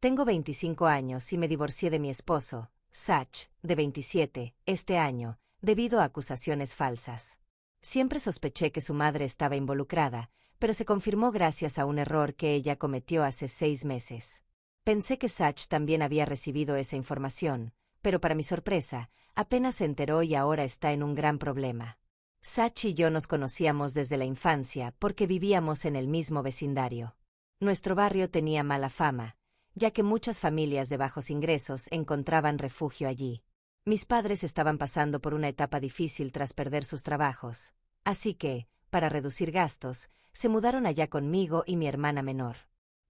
Tengo 25 años y me divorcié de mi esposo, Sach, de 27, este año, debido a acusaciones falsas. Siempre sospeché que su madre estaba involucrada, pero se confirmó gracias a un error que ella cometió hace 6 meses. Pensé que Sach también había recibido esa información, pero para mi sorpresa, apenas se enteró y ahora está en un gran problema. Sach y yo nos conocíamos desde la infancia porque vivíamos en el mismo vecindario. Nuestro barrio tenía mala fama, ya que muchas familias de bajos ingresos encontraban refugio allí. Mis padres estaban pasando por una etapa difícil tras perder sus trabajos, así que, para reducir gastos, se mudaron allá conmigo y mi hermana menor.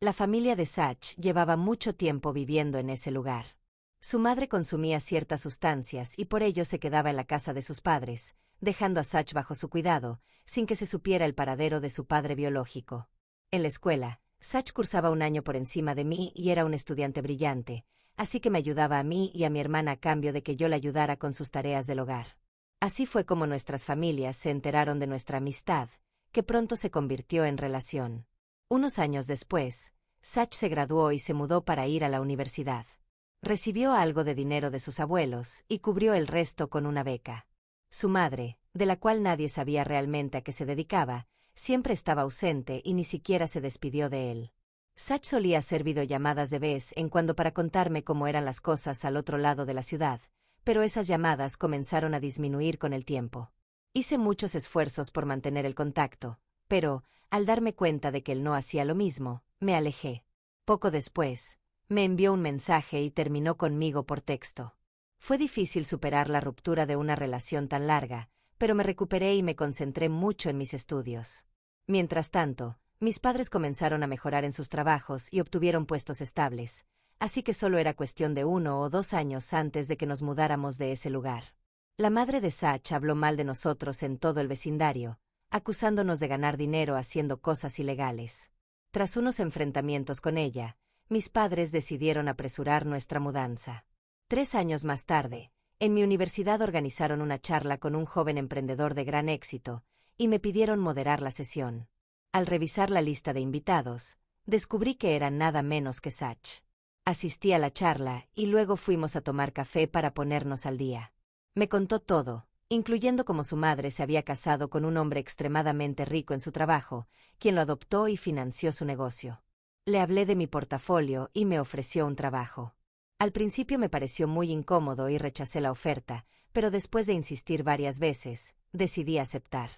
La familia de Sach llevaba mucho tiempo viviendo en ese lugar. Su madre consumía ciertas sustancias y por ello se quedaba en la casa de sus padres, dejando a Sach bajo su cuidado, sin que se supiera el paradero de su padre biológico. En la escuela, Sach cursaba un año por encima de mí y era un estudiante brillante, así que me ayudaba a mí y a mi hermana a cambio de que yo la ayudara con sus tareas del hogar. Así fue como nuestras familias se enteraron de nuestra amistad, que pronto se convirtió en relación. Unos años después, Sach se graduó y se mudó para ir a la universidad. Recibió algo de dinero de sus abuelos y cubrió el resto con una beca. Su madre, de la cual nadie sabía realmente a qué se dedicaba, siempre estaba ausente y ni siquiera se despidió de él. Sach solía hacer videollamadas de vez en cuando para contarme cómo eran las cosas al otro lado de la ciudad, pero esas llamadas comenzaron a disminuir con el tiempo. Hice muchos esfuerzos por mantener el contacto, pero, al darme cuenta de que él no hacía lo mismo, me alejé. Poco después, me envió un mensaje y terminó conmigo por texto. Fue difícil superar la ruptura de una relación tan larga, pero me recuperé y me concentré mucho en mis estudios. Mientras tanto, mis padres comenzaron a mejorar en sus trabajos y obtuvieron puestos estables, así que solo era cuestión de 1 o 2 años antes de que nos mudáramos de ese lugar. La madre de Sach habló mal de nosotros en todo el vecindario, acusándonos de ganar dinero haciendo cosas ilegales. Tras unos enfrentamientos con ella, mis padres decidieron apresurar nuestra mudanza. 3 años más tarde, en mi universidad organizaron una charla con un joven emprendedor de gran éxito, y me pidieron moderar la sesión. Al revisar la lista de invitados, descubrí que era nada menos que Sach. Asistí a la charla y luego fuimos a tomar café para ponernos al día. Me contó todo, incluyendo cómo su madre se había casado con un hombre extremadamente rico en su trabajo, quien lo adoptó y financió su negocio. Le hablé de mi portafolio y me ofreció un trabajo. Al principio me pareció muy incómodo y rechacé la oferta, pero después de insistir varias veces, decidí aceptar.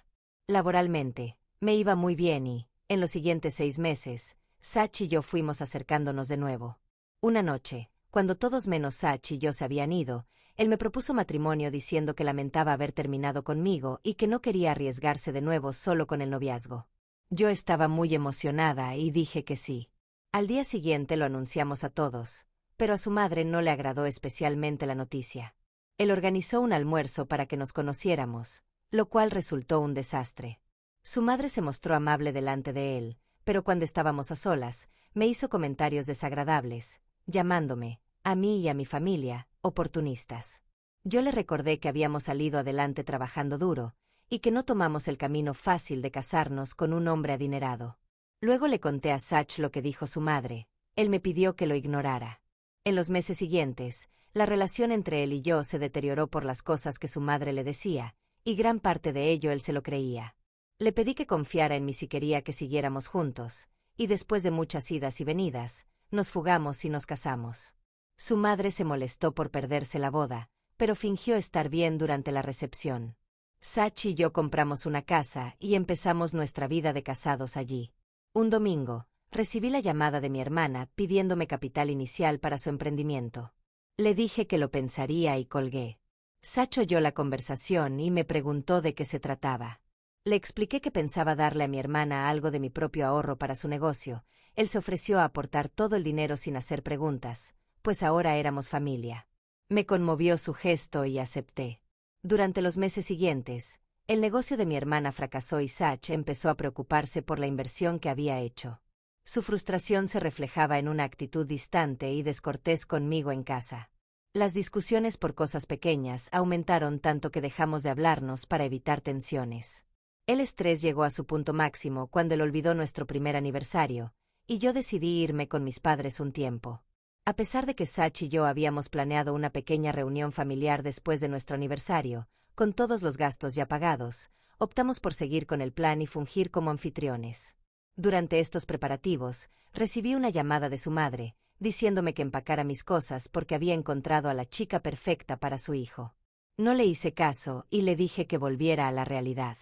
Laboralmente, me iba muy bien y, en los siguientes 6 meses, Sach y yo fuimos acercándonos de nuevo. Una noche, cuando todos menos Sach y yo se habían ido, él me propuso matrimonio diciendo que lamentaba haber terminado conmigo y que no quería arriesgarse de nuevo solo con el noviazgo. Yo estaba muy emocionada y dije que sí. Al día siguiente lo anunciamos a todos, pero a su madre no le agradó especialmente la noticia. Él organizó un almuerzo para que nos conociéramos, lo cual resultó un desastre. Su madre se mostró amable delante de él, pero cuando estábamos a solas, me hizo comentarios desagradables, llamándome, a mí y a mi familia, oportunistas. Yo le recordé que habíamos salido adelante trabajando duro, y que no tomamos el camino fácil de casarnos con un hombre adinerado. Luego le conté a Sach lo que dijo su madre. Él me pidió que lo ignorara. En los meses siguientes, la relación entre él y yo se deterioró por las cosas que su madre le decía, y gran parte de ello él se lo creía. Le pedí que confiara en mí si quería que siguiéramos juntos, y después de muchas idas y venidas, nos fugamos y nos casamos. Su madre se molestó por perderse la boda, pero fingió estar bien durante la recepción. Sach y yo compramos una casa y empezamos nuestra vida de casados allí. Un domingo, recibí la llamada de mi hermana pidiéndome capital inicial para su emprendimiento. Le dije que lo pensaría y colgué. Sach oyó la conversación y me preguntó de qué se trataba. Le expliqué que pensaba darle a mi hermana algo de mi propio ahorro para su negocio. Él se ofreció a aportar todo el dinero sin hacer preguntas, pues ahora éramos familia. Me conmovió su gesto y acepté. Durante los meses siguientes, el negocio de mi hermana fracasó y Sach empezó a preocuparse por la inversión que había hecho. Su frustración se reflejaba en una actitud distante y descortés conmigo en casa. Las discusiones por cosas pequeñas aumentaron tanto que dejamos de hablarnos para evitar tensiones. El estrés llegó a su punto máximo cuando él olvidó nuestro primer aniversario, y yo decidí irme con mis padres un tiempo. A pesar de que Sach y yo habíamos planeado una pequeña reunión familiar después de nuestro aniversario, con todos los gastos ya pagados, optamos por seguir con el plan y fungir como anfitriones. Durante estos preparativos, recibí una llamada de su madre, diciéndome que empacara mis cosas porque había encontrado a la chica perfecta para su hijo. No le hice caso y le dije que volviera a la realidad.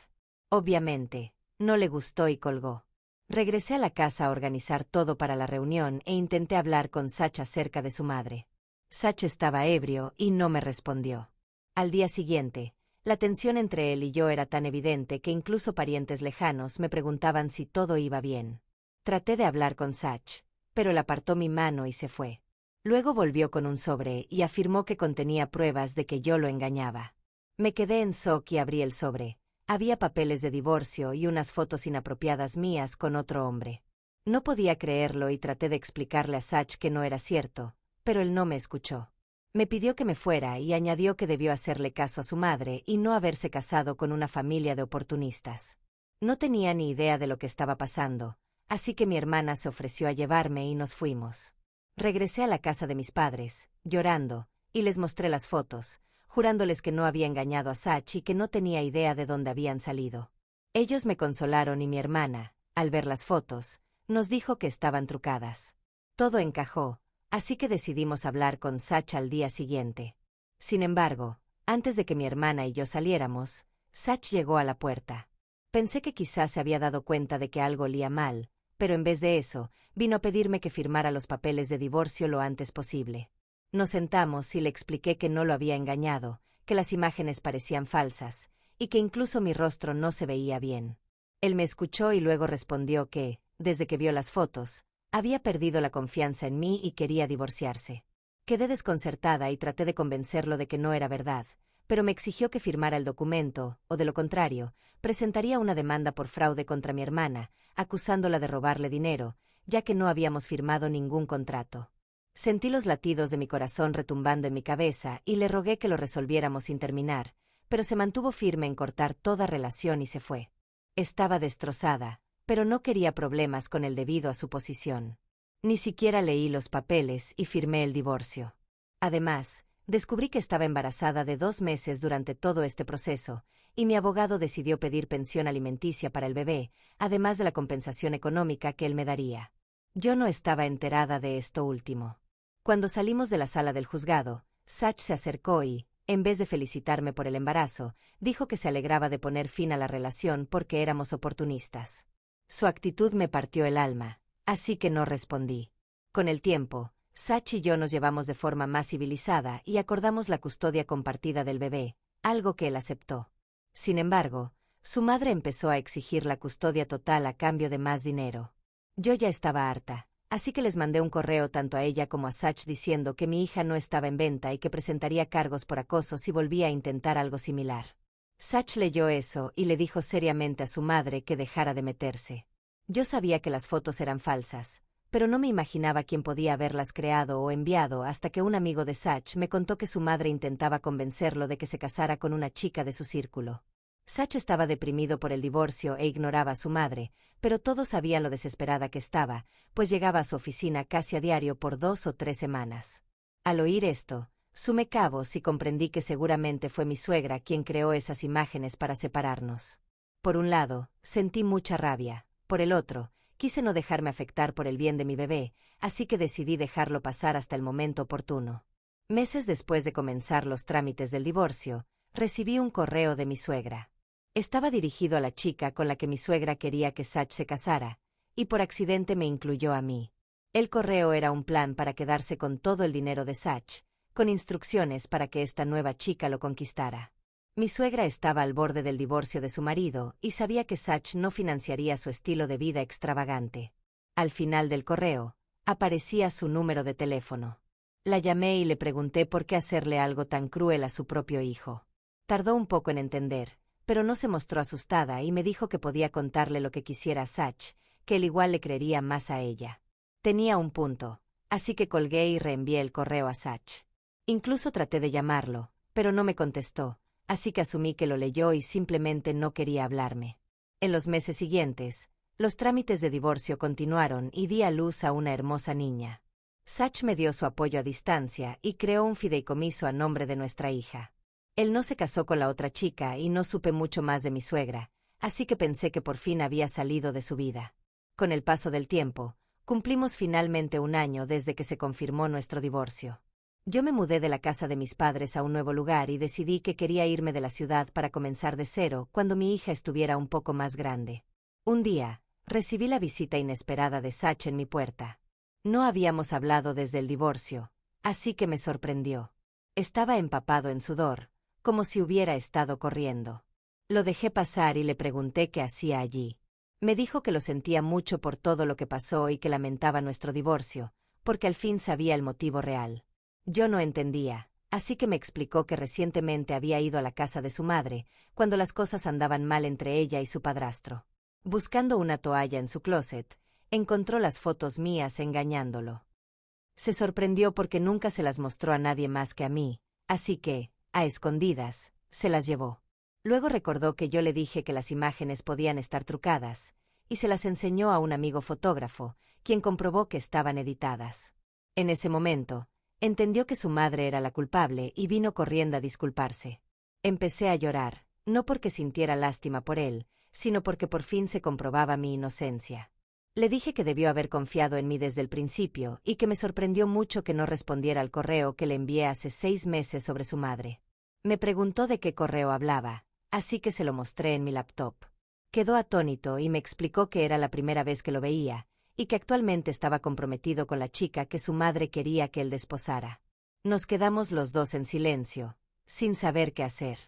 Obviamente, no le gustó y colgó. Regresé a la casa a organizar todo para la reunión e intenté hablar con Sach acerca de su madre. Sach estaba ebrio y no me respondió. Al día siguiente, la tensión entre él y yo era tan evidente que incluso parientes lejanos me preguntaban si todo iba bien. Traté de hablar con Sach, pero él apartó mi mano y se fue. Luego volvió con un sobre y afirmó que contenía pruebas de que yo lo engañaba. Me quedé en shock y abrí el sobre. Había papeles de divorcio y unas fotos inapropiadas mías con otro hombre. No podía creerlo y traté de explicarle a Sach que no era cierto, pero él no me escuchó. Me pidió que me fuera y añadió que debió hacerle caso a su madre y no haberse casado con una familia de oportunistas. No tenía ni idea de lo que estaba pasando, así que mi hermana se ofreció a llevarme y nos fuimos. Regresé a la casa de mis padres, llorando, y les mostré las fotos, jurándoles que no había engañado a Sach y que no tenía idea de dónde habían salido. Ellos me consolaron y mi hermana, al ver las fotos, nos dijo que estaban trucadas. Todo encajó, así que decidimos hablar con Sach al día siguiente. Sin embargo, antes de que mi hermana y yo saliéramos, Sach llegó a la puerta. Pensé que quizás se había dado cuenta de que algo olía mal, pero en vez de eso, vino a pedirme que firmara los papeles de divorcio lo antes posible. Nos sentamos y le expliqué que no lo había engañado, que las imágenes parecían falsas, y que incluso mi rostro no se veía bien. Él me escuchó y luego respondió que, desde que vio las fotos, había perdido la confianza en mí y quería divorciarse. Quedé desconcertada y traté de convencerlo de que no era verdad, pero me exigió que firmara el documento, o de lo contrario, presentaría una demanda por fraude contra mi hermana, acusándola de robarle dinero, ya que no habíamos firmado ningún contrato. Sentí los latidos de mi corazón retumbando en mi cabeza y le rogué que lo resolviéramos sin terminar, pero se mantuvo firme en cortar toda relación y se fue. Estaba destrozada, pero no quería problemas con él debido a su posición. Ni siquiera leí los papeles y firmé el divorcio. Además, descubrí que estaba embarazada de 2 meses durante todo este proceso, y mi abogado decidió pedir pensión alimenticia para el bebé, además de la compensación económica que él me daría. Yo no estaba enterada de esto último. Cuando salimos de la sala del juzgado, Sach se acercó y, en vez de felicitarme por el embarazo, dijo que se alegraba de poner fin a la relación porque éramos oportunistas. Su actitud me partió el alma, así que no respondí. Con el tiempo, Sach y yo nos llevamos de forma más civilizada y acordamos la custodia compartida del bebé, algo que él aceptó. Sin embargo, su madre empezó a exigir la custodia total a cambio de más dinero. Yo ya estaba harta, así que les mandé un correo tanto a ella como a Sach diciendo que mi hija no estaba en venta y que presentaría cargos por acoso si volvía a intentar algo similar. Sach leyó eso y le dijo seriamente a su madre que dejara de meterse. Yo sabía que las fotos eran falsas, pero no me imaginaba quién podía haberlas creado o enviado hasta que un amigo de Sach me contó que su madre intentaba convencerlo de que se casara con una chica de su círculo. Sach estaba deprimido por el divorcio e ignoraba a su madre, pero todos sabían lo desesperada que estaba, pues llegaba a su oficina casi a diario por 2 o 3 semanas. Al oír esto, sumé cabos y comprendí que seguramente fue mi suegra quien creó esas imágenes para separarnos. Por un lado, sentí mucha rabia, por el otro, quise no dejarme afectar por el bien de mi bebé, así que decidí dejarlo pasar hasta el momento oportuno. Meses después de comenzar los trámites del divorcio, recibí un correo de mi suegra. Estaba dirigido a la chica con la que mi suegra quería que Sach se casara, y por accidente me incluyó a mí. El correo era un plan para quedarse con todo el dinero de Sach, con instrucciones para que esta nueva chica lo conquistara. Mi suegra estaba al borde del divorcio de su marido y sabía que Sach no financiaría su estilo de vida extravagante. Al final del correo, aparecía su número de teléfono. La llamé y le pregunté por qué hacerle algo tan cruel a su propio hijo. Tardó un poco en entender, pero no se mostró asustada y me dijo que podía contarle lo que quisiera a Sach, que él igual le creería más a ella. Tenía un punto, así que colgué y reenvié el correo a Sach. Incluso traté de llamarlo, pero no me contestó, así que asumí que lo leyó y simplemente no quería hablarme. En los meses siguientes, los trámites de divorcio continuaron y di a luz a una hermosa niña. Sach me dio su apoyo a distancia y creó un fideicomiso a nombre de nuestra hija. Él no se casó con la otra chica y no supe mucho más de mi suegra, así que pensé que por fin había salido de su vida. Con el paso del tiempo, cumplimos finalmente 1 año desde que se confirmó nuestro divorcio. Yo me mudé de la casa de mis padres a un nuevo lugar y decidí que quería irme de la ciudad para comenzar de cero cuando mi hija estuviera un poco más grande. Un día, recibí la visita inesperada de Sach en mi puerta. No habíamos hablado desde el divorcio, así que me sorprendió. Estaba empapado en sudor, como si hubiera estado corriendo. Lo dejé pasar y le pregunté qué hacía allí. Me dijo que lo sentía mucho por todo lo que pasó y que lamentaba nuestro divorcio, porque al fin sabía el motivo real. Yo no entendía, así que me explicó que recientemente había ido a la casa de su madre, cuando las cosas andaban mal entre ella y su padrastro. Buscando una toalla en su closet, encontró las fotos mías engañándolo. Se sorprendió porque nunca se las mostró a nadie más que a mí, así que, a escondidas, se las llevó. Luego recordó que yo le dije que las imágenes podían estar trucadas, y se las enseñó a un amigo fotógrafo, quien comprobó que estaban editadas. En ese momento, entendió que su madre era la culpable y vino corriendo a disculparse. Empecé a llorar, no porque sintiera lástima por él, sino porque por fin se comprobaba mi inocencia. Le dije que debió haber confiado en mí desde el principio y que me sorprendió mucho que no respondiera al correo que le envié hace 6 meses sobre su madre. Me preguntó de qué correo hablaba, así que se lo mostré en mi laptop. Quedó atónito y me explicó que era la primera vez que lo veía, y que actualmente estaba comprometido con la chica que su madre quería que él desposara. Nos quedamos los dos en silencio, sin saber qué hacer.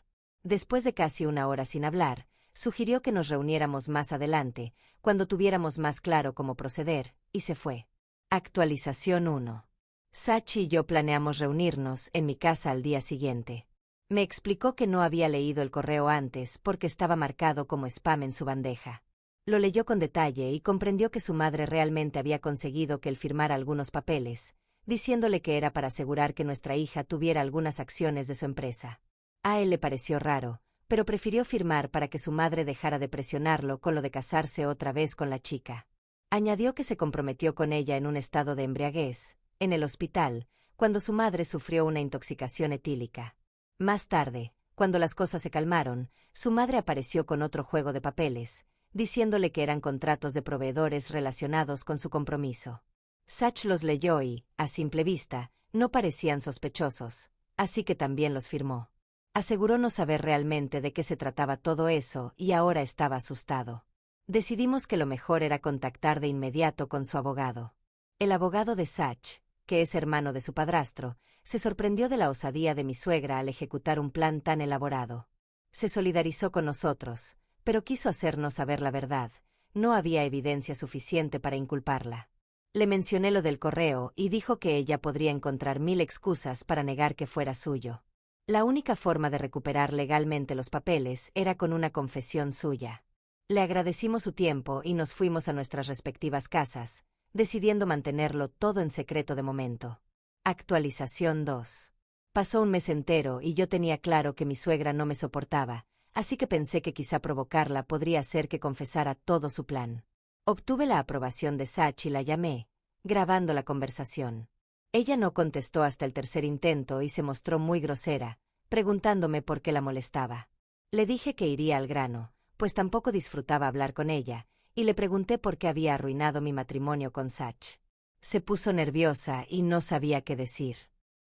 Después de casi 1 hora sin hablar, sugirió que nos reuniéramos más adelante, cuando tuviéramos más claro cómo proceder, y se fue. Actualización 1. Sach y yo planeamos reunirnos en mi casa al día siguiente. Me explicó que no había leído el correo antes porque estaba marcado como spam en su bandeja. Lo leyó con detalle y comprendió que su madre realmente había conseguido que él firmara algunos papeles, diciéndole que era para asegurar que nuestra hija tuviera algunas acciones de su empresa. A él le pareció raro, pero prefirió firmar para que su madre dejara de presionarlo con lo de casarse otra vez con la chica. Añadió que se comprometió con ella en un estado de embriaguez, en el hospital, cuando su madre sufrió una intoxicación etílica. Más tarde, cuando las cosas se calmaron, su madre apareció con otro juego de papeles, diciéndole que eran contratos de proveedores relacionados con su compromiso. Sach los leyó y, a simple vista, no parecían sospechosos, así que también los firmó. Aseguró no saber realmente de qué se trataba todo eso y ahora estaba asustado. Decidimos que lo mejor era contactar de inmediato con su abogado. El abogado de Sach, que es hermano de su padrastro, se sorprendió de la osadía de mi suegra al ejecutar un plan tan elaborado. Se solidarizó con nosotros, pero quiso hacernos saber la verdad. No había evidencia suficiente para inculparla. Le mencioné lo del correo y dijo que ella podría encontrar 1000 excusas para negar que fuera suyo. La única forma de recuperar legalmente los papeles era con una confesión suya. Le agradecimos su tiempo y nos fuimos a nuestras respectivas casas, decidiendo mantenerlo todo en secreto de momento. Actualización 2. Pasó un mes entero y yo tenía claro que mi suegra no me soportaba, así que pensé que quizá provocarla podría hacer que confesara todo su plan. Obtuve la aprobación de Sach y la llamé, grabando la conversación. Ella no contestó hasta el tercer intento y se mostró muy grosera, preguntándome por qué la molestaba. Le dije que iría al grano, pues tampoco disfrutaba hablar con ella, y le pregunté por qué había arruinado mi matrimonio con Sach. Se puso nerviosa y no sabía qué decir.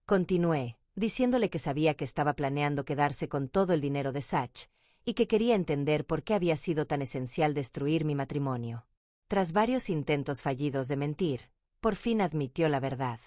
Continué, diciéndole que sabía que estaba planeando quedarse con todo el dinero de Sach, y que quería entender por qué había sido tan esencial destruir mi matrimonio. Tras varios intentos fallidos de mentir, por fin admitió la verdad.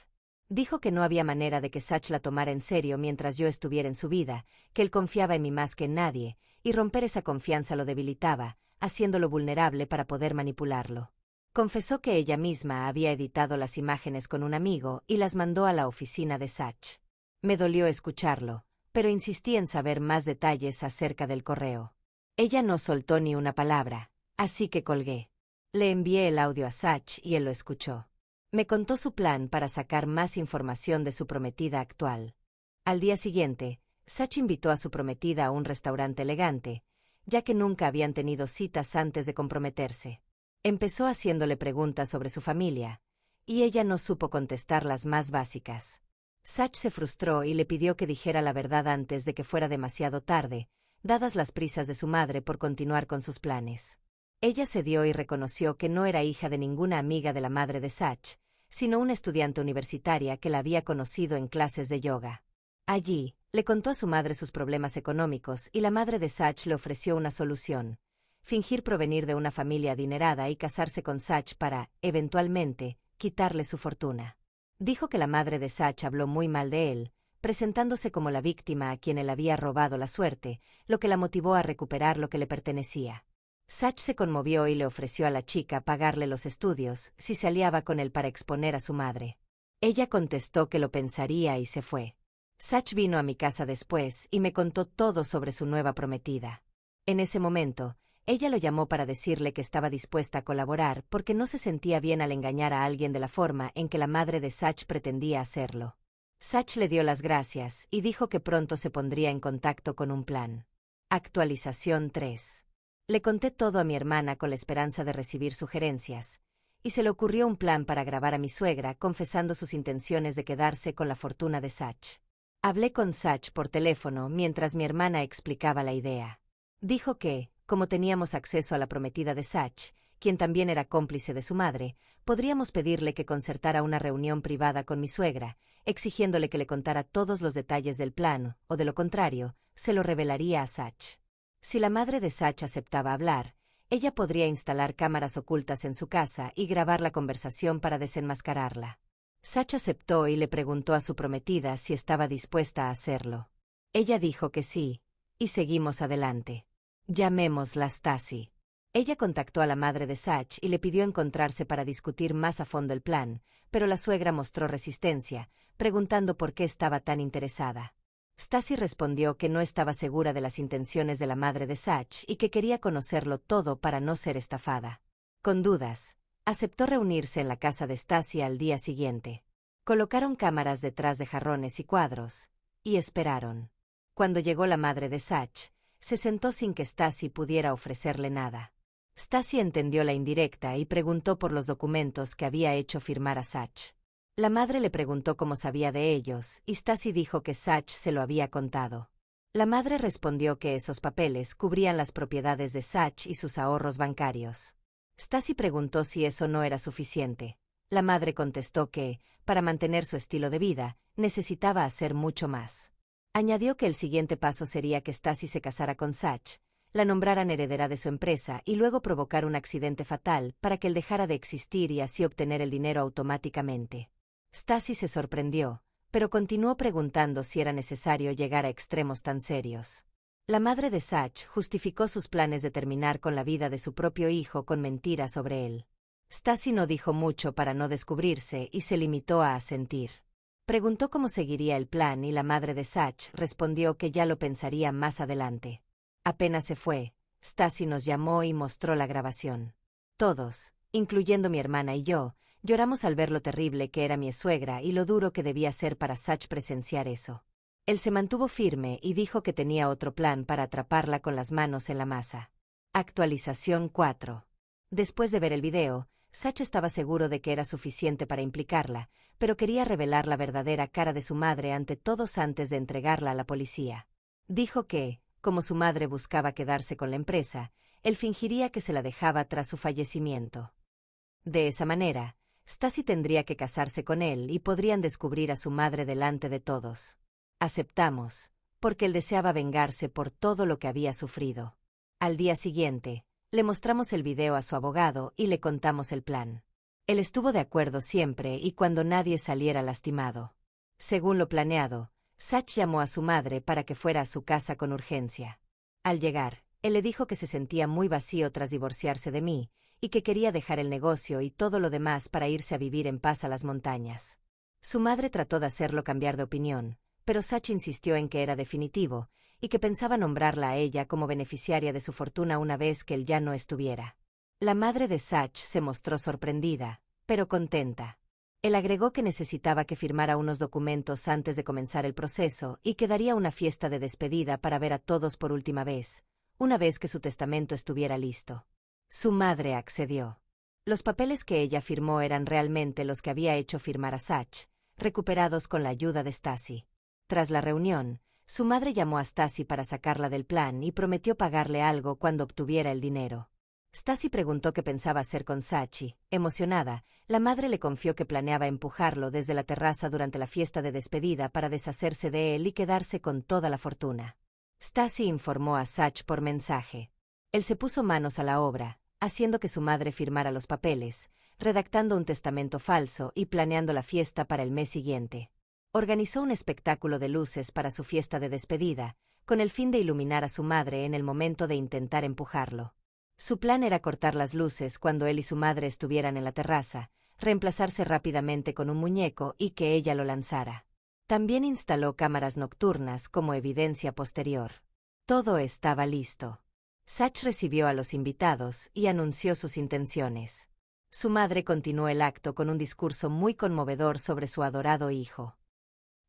Dijo que no había manera de que Sach la tomara en serio mientras yo estuviera en su vida, que él confiaba en mí más que en nadie, y romper esa confianza lo debilitaba, haciéndolo vulnerable para poder manipularlo. Confesó que ella misma había editado las imágenes con un amigo y las mandó a la oficina de Sach. Me dolió escucharlo, pero insistí en saber más detalles acerca del correo. Ella no soltó ni una palabra, así que colgué. Le envié el audio a Sach y él lo escuchó. Me contó su plan para sacar más información de su prometida actual. Al día siguiente, Sach invitó a su prometida a un restaurante elegante, ya que nunca habían tenido citas antes de comprometerse. Empezó haciéndole preguntas sobre su familia, y ella no supo contestar las más básicas. Sach se frustró y le pidió que dijera la verdad antes de que fuera demasiado tarde, dadas las prisas de su madre por continuar con sus planes. Ella cedió y reconoció que no era hija de ninguna amiga de la madre de Sach, sino una estudiante universitaria que la había conocido en clases de yoga. Allí, le contó a su madre sus problemas económicos y la madre de Sach le ofreció una solución: fingir provenir de una familia adinerada y casarse con Sach para, eventualmente, quitarle su fortuna. Dijo que la madre de Sach habló muy mal de él, presentándose como la víctima a quien él había robado la suerte, lo que la motivó a recuperar lo que le pertenecía. Sach se conmovió y le ofreció a la chica pagarle los estudios si se aliaba con él para exponer a su madre. Ella contestó que lo pensaría y se fue. Sach vino a mi casa después y me contó todo sobre su nueva prometida. En ese momento, ella lo llamó para decirle que estaba dispuesta a colaborar porque no se sentía bien al engañar a alguien de la forma en que la madre de Sach pretendía hacerlo. Sach le dio las gracias y dijo que pronto se pondría en contacto con un plan. Actualización 3. Le conté todo a mi hermana con la esperanza de recibir sugerencias, y se le ocurrió un plan para grabar a mi suegra confesando sus intenciones de quedarse con la fortuna de Sach. Hablé con Sach por teléfono mientras mi hermana explicaba la idea. Dijo que, como teníamos acceso a la prometida de Sach, quien también era cómplice de su madre, podríamos pedirle que concertara una reunión privada con mi suegra, exigiéndole que le contara todos los detalles del plan, o de lo contrario, se lo revelaría a Sach. Si la madre de Sach aceptaba hablar, ella podría instalar cámaras ocultas en su casa y grabar la conversación para desenmascararla. Sach aceptó y le preguntó a su prometida si estaba dispuesta a hacerlo. Ella dijo que sí, y seguimos adelante. Llamémosla Stasi. Ella contactó a la madre de Sach y le pidió encontrarse para discutir más a fondo el plan, pero la suegra mostró resistencia, preguntando por qué estaba tan interesada. Stasi respondió que no estaba segura de las intenciones de la madre de Sach y que quería conocerlo todo para no ser estafada. Con dudas, aceptó reunirse en la casa de Stasi al día siguiente. Colocaron cámaras detrás de jarrones y cuadros, y esperaron. Cuando llegó la madre de Sach, se sentó sin que Stasi pudiera ofrecerle nada. Stasi entendió la indirecta y preguntó por los documentos que había hecho firmar a Sach. La madre le preguntó cómo sabía de ellos, y Stasi dijo que Sach se lo había contado. La madre respondió que esos papeles cubrían las propiedades de Sach y sus ahorros bancarios. Stasi preguntó si eso no era suficiente. La madre contestó que, para mantener su estilo de vida, necesitaba hacer mucho más. Añadió que el siguiente paso sería que Stasi se casara con Sach, la nombraran heredera de su empresa y luego provocar un accidente fatal para que él dejara de existir y así obtener el dinero automáticamente. Stasi se sorprendió, pero continuó preguntando si era necesario llegar a extremos tan serios. La madre de Sach justificó sus planes de terminar con la vida de su propio hijo con mentiras sobre él. Stasi no dijo mucho para no descubrirse y se limitó a asentir. Preguntó cómo seguiría el plan y la madre de Sach respondió que ya lo pensaría más adelante. Apenas se fue, Stasi nos llamó y mostró la grabación. Todos, incluyendo mi hermana y yo, lloramos al ver lo terrible que era mi suegra y lo duro que debía ser para Sach presenciar eso. Él se mantuvo firme y dijo que tenía otro plan para atraparla con las manos en la masa. Actualización 4. Después de ver el video, Sach estaba seguro de que era suficiente para implicarla, pero quería revelar la verdadera cara de su madre ante todos antes de entregarla a la policía. Dijo que, como su madre buscaba quedarse con la empresa, él fingiría que se la dejaba tras su fallecimiento. De esa manera, Stasi tendría que casarse con él y podrían descubrir a su madre delante de todos. Aceptamos, porque él deseaba vengarse por todo lo que había sufrido. Al día siguiente, le mostramos el video a su abogado y le contamos el plan. Él estuvo de acuerdo siempre y cuando nadie saliera lastimado. Según lo planeado, Sach llamó a su madre para que fuera a su casa con urgencia. Al llegar, él le dijo que se sentía muy vacío tras divorciarse de mí, y que quería dejar el negocio y todo lo demás para irse a vivir en paz a las montañas. Su madre trató de hacerlo cambiar de opinión, pero Sach insistió en que era definitivo, y que pensaba nombrarla a ella como beneficiaria de su fortuna una vez que él ya no estuviera. La madre de Sach se mostró sorprendida, pero contenta. Él agregó que necesitaba que firmara unos documentos antes de comenzar el proceso y que daría una fiesta de despedida para ver a todos por última vez, una vez que su testamento estuviera listo. Su madre accedió. Los papeles que ella firmó eran realmente los que había hecho firmar a Sach, recuperados con la ayuda de Stacy. Tras la reunión, su madre llamó a Stacy para sacarla del plan y prometió pagarle algo cuando obtuviera el dinero. Stacy preguntó qué pensaba hacer con Sach y, emocionada, la madre le confió que planeaba empujarlo desde la terraza durante la fiesta de despedida para deshacerse de él y quedarse con toda la fortuna. Stacy informó a Sach por mensaje. Él se puso manos a la obra, haciendo que su madre firmara los papeles, redactando un testamento falso y planeando la fiesta para el mes siguiente. Organizó un espectáculo de luces para su fiesta de despedida, con el fin de iluminar a su madre en el momento de intentar empujarlo. Su plan era cortar las luces cuando él y su madre estuvieran en la terraza, reemplazarse rápidamente con un muñeco y que ella lo lanzara. También instaló cámaras nocturnas como evidencia posterior. Todo estaba listo. Sach recibió a los invitados y anunció sus intenciones. Su madre continuó el acto con un discurso muy conmovedor sobre su adorado hijo.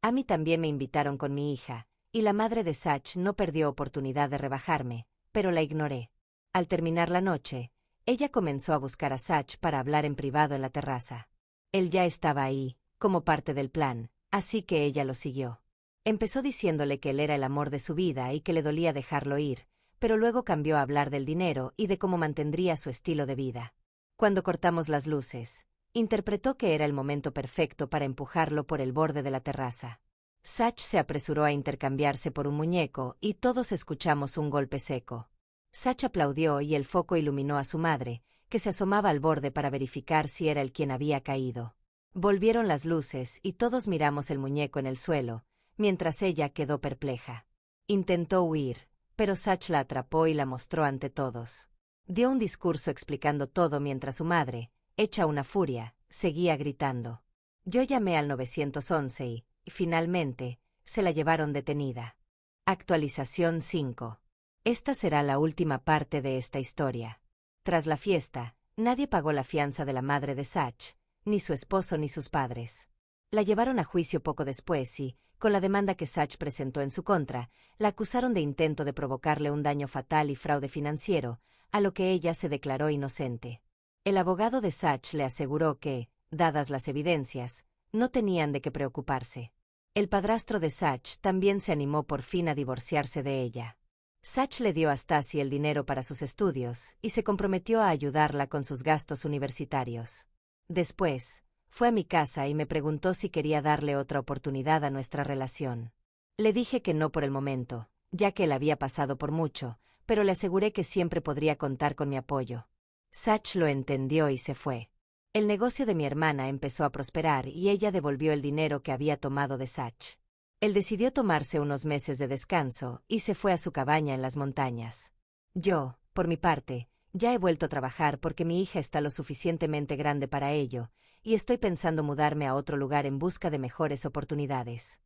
A mí también me invitaron con mi hija, y la madre de Sach no perdió oportunidad de rebajarme, pero la ignoré. Al terminar la noche, ella comenzó a buscar a Sach para hablar en privado en la terraza. Él ya estaba ahí, como parte del plan, así que ella lo siguió. Empezó diciéndole que él era el amor de su vida y que le dolía dejarlo ir, pero luego cambió a hablar del dinero y de cómo mantendría su estilo de vida. Cuando cortamos las luces, interpretó que era el momento perfecto para empujarlo por el borde de la terraza. Sach se apresuró a intercambiarse por un muñeco y todos escuchamos un golpe seco. Sach aplaudió y el foco iluminó a su madre, que se asomaba al borde para verificar si era él quien había caído. Volvieron las luces y todos miramos el muñeco en el suelo, mientras ella quedó perpleja. Intentó huir, pero Sach la atrapó y la mostró ante todos. Dio un discurso explicando todo mientras su madre, hecha una furia, seguía gritando. Yo llamé al 911 y, finalmente, se la llevaron detenida. Actualización 5. Esta será la última parte de esta historia. Tras la fiesta, nadie pagó la fianza de la madre de Sach, ni su esposo ni sus padres. La llevaron a juicio poco después y, con la demanda que Sach presentó en su contra, la acusaron de intento de provocarle un daño fatal y fraude financiero, a lo que ella se declaró inocente. El abogado de Sach le aseguró que, dadas las evidencias, no tenían de qué preocuparse. El padrastro de Sach también se animó por fin a divorciarse de ella. Sach le dio a Stacy el dinero para sus estudios y se comprometió a ayudarla con sus gastos universitarios. Después, fue a mi casa y me preguntó si quería darle otra oportunidad a nuestra relación. Le dije que no por el momento, ya que él había pasado por mucho, pero le aseguré que siempre podría contar con mi apoyo. Sach lo entendió y se fue. El negocio de mi hermana empezó a prosperar y ella devolvió el dinero que había tomado de Sach. Él decidió tomarse unos meses de descanso y se fue a su cabaña en las montañas. Yo, por mi parte, ya he vuelto a trabajar porque mi hija está lo suficientemente grande para ello, y estoy pensando mudarme a otro lugar en busca de mejores oportunidades.